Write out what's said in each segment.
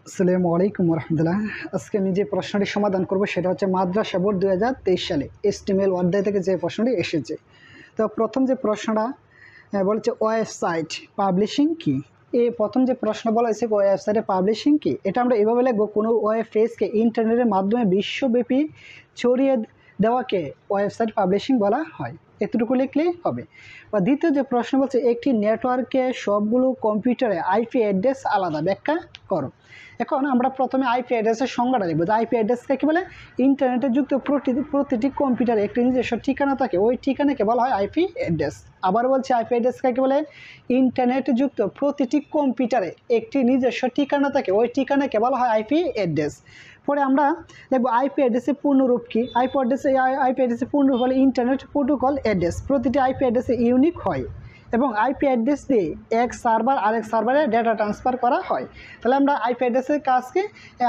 আসসালামু আলাইকুম রহমতুল্লাহ। আজকে আমি যে প্রশ্নটি সমাধান করব সেটা হচ্ছে মাদ্রাসা বোর্ড 2023 সালে HTML অধ্যায় থেকে যে প্রশ্নটি এসেছে। তো প্রথম যে প্রশ্নটা বলেছে ওয়েবসাইট পাবলিশিং কি। এই প্রথম যে প্রশ্ন বলা হয়েছে ওয়েবসাইটে পাবলিশিং কি, এটা আমরা এভাবে লিখবো কোনো ওয়েব পেজকে ইন্টারনেটের মাধ্যমে বিশ্বব্যাপী ছড়িয়ে দেওয়াকে ওয়েবসাইট পাবলিশিং বলা হয়, এতটুকু লিখলেই হবে। বা দ্বিতীয় যে প্রশ্ন বলছে একটি নেটওয়ার্কে সবগুলো কম্পিউটারে আইপি অ্যাড্রেস আলাদা, ব্যাখ্যা করো। এখন আমরা প্রথমে আইপি অ্যাড্রেসের সংজ্ঞাটা লিখবো। যে আইপি অ্যাড্রেসকে কী বলে? ইন্টারনেটে যুক্ত প্রতিটি কম্পিউটারে একটি নিজস্ব ঠিকানা থাকে, ওই ঠিকানাকে বলা হয় আইপি অ্যাড্রেস। আবার বলছি আইপি অ্যাড্রেস কাকে বলে? ইন্টারনেটে যুক্ত প্রতিটি কম্পিউটারে একটি নিজস্ব ঠিকানা থাকে, ওই ঠিকানাকে বলা হয় আইপি অ্যাড্রেস। পরে আমরা দেখবো আইপি অ্যাড্রেসের পূর্ণরূপ কি। আইপি অ্যাড্রেসের পূর্ণরূপ হলে ইন্টারনেট প্রোটোকল অ্যাড্রেস। প্রতিটি আইপি অ্যাড্রেসে ইউনিক হয় এবং আইপি অ্যাড্রেস দিয়ে এক সার্ভার আরেক সার্ভারে ডেটা ট্রান্সফার করা হয়। তাহলে আমরা আইপি অ্যাড্রেসের কাজ কি?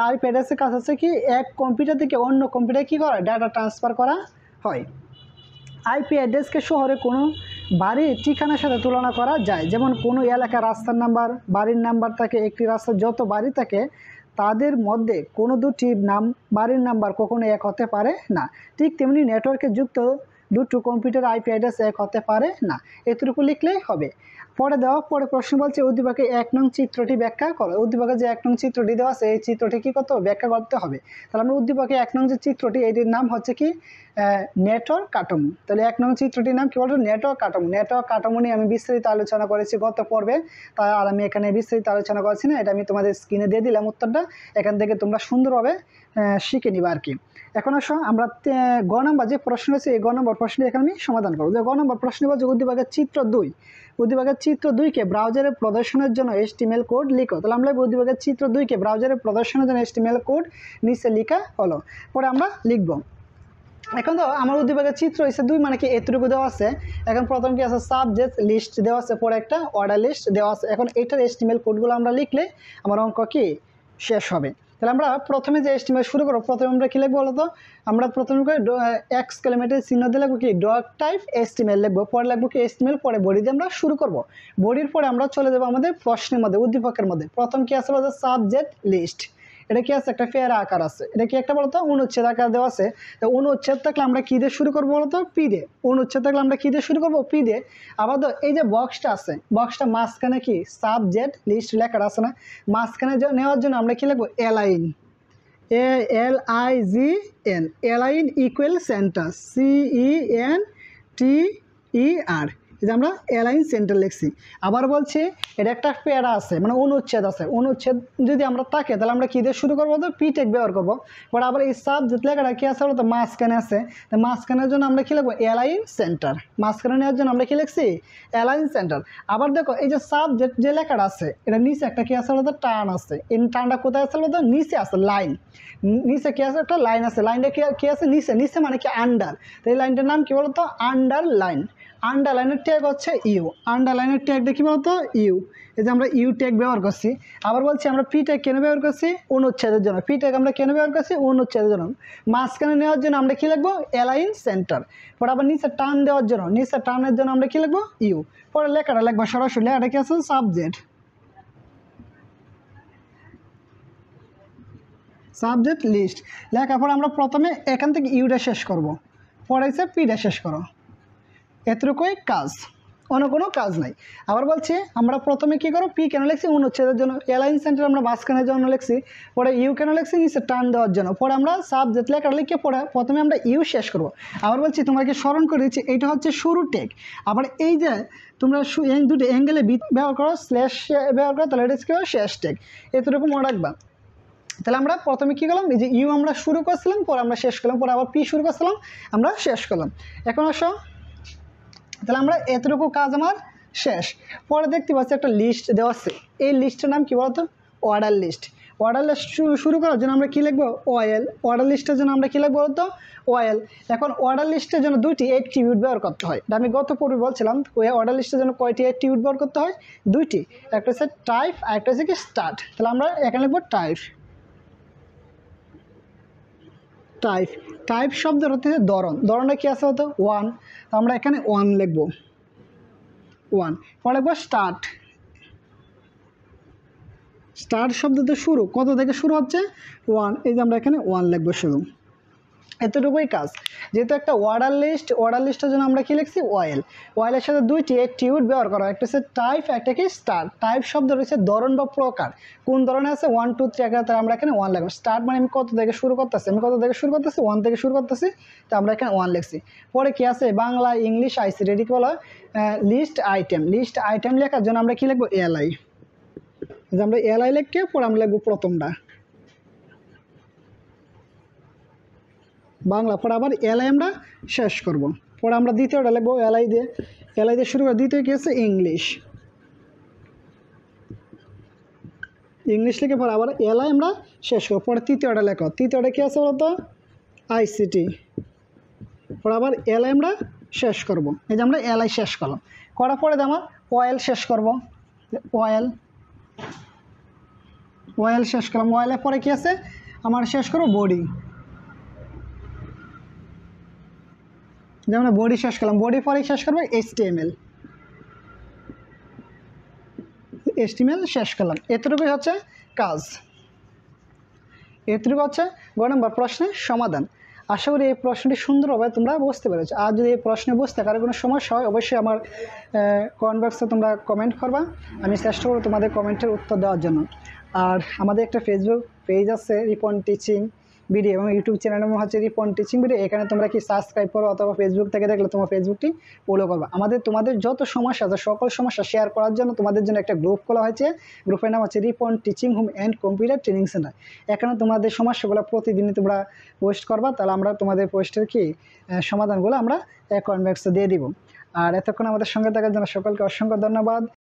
আইপি অ্যাড্রেসের কাজ হচ্ছে কি, এক কম্পিউটার থেকে অন্য কম্পিউটারে কী করা, ডেটা ট্রান্সফার করা হয়। আইপি অ্যাড্রেসকে শহরে কোনো বাড়ির ঠিকানার সাথে তুলনা করা যায়। যেমন কোনো এলাকার রাস্তার নাম্বার, বাড়ির নাম্বার থাকে, একটি রাস্তার যত বাড়ি থাকে তাদের মধ্যে কোনো দুটি বাড়ির নাম্বার কখনো এক হতে পারে না। ঠিক তেমনি নেটওয়ার্কে যুক্ত দুটো কম্পিউটার আইপি অ্যাড্রেস এক হতে পারে না, এতটুকু লিখলেই হবে। পরে প্রশ্ন বলছে উদ্দীপকে 1 নং চিত্রটি ব্যাখ্যা করো। উদ্দীপকে যে 1 নং চিত্রটি দেওয়া আছে এই চিত্রটি কী করতে হবে? ব্যাখ্যা করতে হবে। তাহলে আমরা উদ্দীপকে 1 নং যে চিত্রটি, এটির নাম হচ্ছে কি নেটওয়ার্ক কাঠামো। তাহলে 1 নং চিত্রটির নাম কি বলতো? নেটওয়ার্ক কাঠামো। নেটওয়ার্ক কাঠামো নিয়ে আমি বিস্তারিত আলোচনা করেছি গত পর্বে, তাই আর আমি এখানে বিস্তারিত আলোচনা করছি না। এটা আমি তোমাদের স্ক্রিনে দিয়ে দিলাম উত্তরটা, এখান থেকে তোমরা সুন্দরভাবে শিখে নিবা আর কি। এখন আসো আমরা গ নম্বর যে প্রশ্ন আছে এই গ নম্বর প্রশ্নটি এখানে আমি সমাধান করবো। যে গ নম্বর প্রশ্ন বলছে উদ্দীপকের চিত্র 2, উদ্দীপকের চিত্র 2কে ব্রাউজারে প্রদর্শনের জন্য HTML কোড লিখো। তাহলে আমরা উদ্দীপকের চিত্র 2কে ব্রাউজারে প্রদর্শনের জন্য HTML কোড নিচে লেখা হলো, পরে আমরা লিখব। এখন তো আমার উদ্দীপকের চিত্র হচ্ছে 2, মানে কি এতটুকু দেওয়া আছে। এখন প্রথম কি আছে? সাবজেক্ট লিস্ট দেওয়া আছে, পরে একটা অর্ডার লিস্ট দেওয়া আছে। এখন এটার HTML কোডগুলো আমরা লিখলে আমার অঙ্ক কি শেষ হবে। তাহলে আমরা প্রথমে যে HTML শুরু করবো, প্রথমে আমরা কী লিখবো বলো তো? আমরা প্রথমে এক্সক্লেমেটর চিহ্ন দিয়ে লিখবো কি ডট টাইপ HTML লিখবো, পরে লিখবো কি HTML, পরে বডি দিয়ে আমরা শুরু করব। বডির পরে আমরা চলে যাবো আমাদের প্রশ্নের মধ্যে, উদ্দীপকের মধ্যে। প্রথম কি আছে বলতো? Subject list. এটা কি আছে? একটা পেয়ারা আকার আছে। এটা কি একটা বলতো? অনুচ্ছেদ আকার দেওয়া আছে। তো অনুচ্ছেদ থাকলে আমরা কী দিয়ে শুরু করবো বলতো? পি দিয়ে। অনুচ্ছেদ থাকলে আমরা কী দিয়ে শুরু করবো? পি দিয়ে। আবার তো এই যে বক্সটা আছে, বক্সটা মাঝখানে কি সাবজেক্ট লিস্ট লেখাটা আছে না, মাঝখানে নেওয়ার জন্য আমরা কি লিখবো? Align, ALIGN, align equal centre, CENTER, এই যে আমরা এলাইন সেন্টার লিখছি। আবার বলছি এটা একটা প্যারা আছে, মানে অনুচ্ছেদ আছে। অনুচ্ছেদ যদি আমরা থাকে তাহলে আমরা কী দিয়ে শুরু করবো? তো পি টেক ব্যবহার করবো। বাট আবার এই সাবজেক্ট লেখাটা কী আছে বলো তো? মাঝখানে আছে। তো মাঝখানের জন্য আমরা কী লিখবো? Align centre. মাঝখানে নেওয়ার জন্য আমরা কী লিখছি? Align centre. আবার দেখো এই যে সাবজেক্ট যে লেখাটা আছে এটা নিচে একটা কী আছে বলো তো? টার্ন আছে। এই টার্নটা কোথায় আছে বলো তো? নিচে আছে, লাইন। নিচে কি আছে? একটা লাইন আছে। লাইনটা কি আছে? নিচে। নিচে মানে কি? আন্ডার। তো এই লাইনটার নাম কি বলতো? আন্ডারলাইন। আন্ডারলাইনের ট্যাগ হচ্ছে ইউ। আন্ডারলাইনের ট্যাগটা কি বলতো? ইউ। এই যে আমরা ইউ ট্যাগ ব্যবহার করছি। আবার বলছি আমরা পি ট্যাগ কেন ব্যবহার করছি? অনুচ্ছেদের জন্য। পি ট্যাগ আমরা কেন ব্যবহার করছি? অনুচ্ছেদের জন্য। মাঝখানে নেওয়ার জন্য আমরা কি লিখবো? Align centre. পরে আবার নিচে টার্ন দেওয়ার জন্য, নিচে টার্নের জন্য আমরা কি লিখবো? ইউ। পরে লেখাটা লিখবো সরাসরি। লেখাটা কি আছে? Subject, subject list. লেখার পর আমরা প্রথমে এখান থেকে ইউটা শেষ করব, পরে হচ্ছে পিটা শেষ করো। এতটুকুই কাজ, অন্য কোনো কাজ নাই। আবার বলছি আমরা প্রথমে কী করো? পি কেন লিখছি? অনুচ্ছেদের জন্য। এলাইন সেন্টার আমরা মাঝখানের জন্য লিখছি। পরে ইউ কেন লিখছি? নিচে টান দেওয়ার জন্য। পরে আমরা সাবজেক্ট লেখা লিখে পরে প্রথমে আমরা ইউ শেষ করব। আবার বলছি তোমাকে স্মরণ করে দিচ্ছি এইটা হচ্ছে শুরু টেক। আবার এই যে তোমরা এই দুটো অ্যাঙ্গেলে ব্যবহার করো, স্ল্যাশ ব্যবহার করো, তাহলে এটা কী হবে? শেষ টেক। এতটুকু মনে রাখবা। তাহলে আমরা প্রথমে কী করলাম? এই যে ইউ আমরা শুরু করছিলাম, পরে আমরা শেষ করলাম, পরে আবার পি শুরু করছিলাম, আমরা শেষ করলাম। এখন আসো, তাহলে আমরা এতটুকু কাজ আমার শেষ। পরে দেখতে পাচ্ছি একটা লিস্ট দেওয়া আছে। এই লিস্টের নাম কী বলতো? Order list. অর্ডার লিস্ট শুরু করার জন্য আমরা কী লিখবো? ওয়েল। অর্ডার লিস্টের জন্য আমরা কী লিখবো বলতো? ওয়েল। এখন অর্ডার লিস্টের জন্য দুইটি অ্যাট্রিবিউট ব্যবহার করতে হয়। আমি গত পূর্বে বলছিলাম অর্ডার লিস্টের জন্য কয়টি অ্যাট্রিবিউট ব্যবহার করতে হয়? দুইটি। একটা হচ্ছে টাইপ আর একটা হচ্ছে কি স্টার্ট। তাহলে আমরা এখানে লিখবো টাইপ। টাইপ, টাইপ শব্দের হচ্ছে ধরন। ধরনটা কি আছে হতো? 1। আমরা এখানে 1 লিখব, 1। পরে লিখবো স্টার্ট, স্টার্ট শব্দতে শুরু, কত থেকে শুরু হচ্ছে? 1। এই যে আমরা এখানে 1 লিখবো শুধু, এতটুকুই কাজ। যেহেতু একটা অর্ডার লিস্টের জন্য আমরা কি লিখছি? ওয়েল। ওয়েলের সাথে দুইটি অ্যাট্রিবিউট ব্যবহার করা, একটা হচ্ছে টাইপ, একটা কি স্টার্ট। টাইপ শব্দ রয়েছে ধরন বা প্রকার, কোন ধরনের আছে 1 2 3 তাহলে আমরা এখানে 1 লিখবো। স্টার্ট মানে আমি কত থেকে শুরু করতেছি, 1 থেকে শুরু করতেছি, তো আমরা এখানে 1 লিখছি। পরে কি আছে? বাংলা, ইংলিশ, আইসিটি, এটি কি বলা হয়? লিস্ট আইটেম লেখার জন্য আমরা কি লিখবো? এলআই। যে আমরা এলআই লিখে পরে আমরা লিখবো প্রথমটা বাংলা, পরে আবার এলআই আমরা শেষ করব। পরে আমরা দ্বিতীয়টা লিখবো এলআই দিয়ে শুরু করে। দ্বিতীয় কি আছে? ইংলিশ লিখে পরে আবার এলআই আমরা শেষ করবো। পরে তৃতীয়টা লেখো, তৃতীয়টা কি আছে বলতো? আইসিটি, পরে আবার এলআই আমরা শেষ করব। এই যে আমরা এলআই শেষ করলাম, করার পরে আমার ওয়েল শেষ করব। ওয়েল শেষ করলাম। ওয়েলের পরে কি আছে? আমার শেষ করবো বডি। যেমন বডি শেষ করলাম, বডি পরে শেষ করবো HTML শেষ করলাম। এতটুকুই হচ্ছে কাজ। এতটুকু হচ্ছে গ নম্বর প্রশ্নের সমাধান। আশা করি এই প্রশ্নটি সুন্দরভাবে তোমরা বুঝতে পেরেছো। আর যদি এই প্রশ্নে বুঝতে কারো কোনো সমস্যা হয় অবশ্যই আমার কমেন্ট বক্সে তোমরা কমেন্ট করবা, আমি চেষ্টা করবো তোমাদের কমেন্টের উত্তর দেওয়ার জন্য। আর আমাদের একটা ফেসবুক পেজ আছে রিপন টিচিং ভিডিও, এবং ইউটিউব চ্যানেলের নাম হচ্ছে রিপন টিচিং ভিডিও। এখানে তোমরা কি সাবস্ক্রাইব করো, অথবা ফেসবুক থেকে দেখলে তোমার ফেসবুকটি ফলো করবা। তোমাদের যত সমস্যা আছে সকল সমস্যা শেয়ার করার জন্য তোমাদের জন্য একটা গ্রুপ খোলা হয়েছে। গ্রুপের নাম হচ্ছে Ripon teaching home and computer training centre. এখানে তোমাদের সমস্যাগুলো প্রতিদিনই তোমরা পোস্ট করবা, তাহলে আমরা তোমাদের পোস্টের কি সমাধানগুলো আমরা কমেন্ট বক্সে দিয়ে দিব। আর এতক্ষণ আমাদের সঙ্গে থাকার জন্য সকলকে অসংখ্য ধন্যবাদ।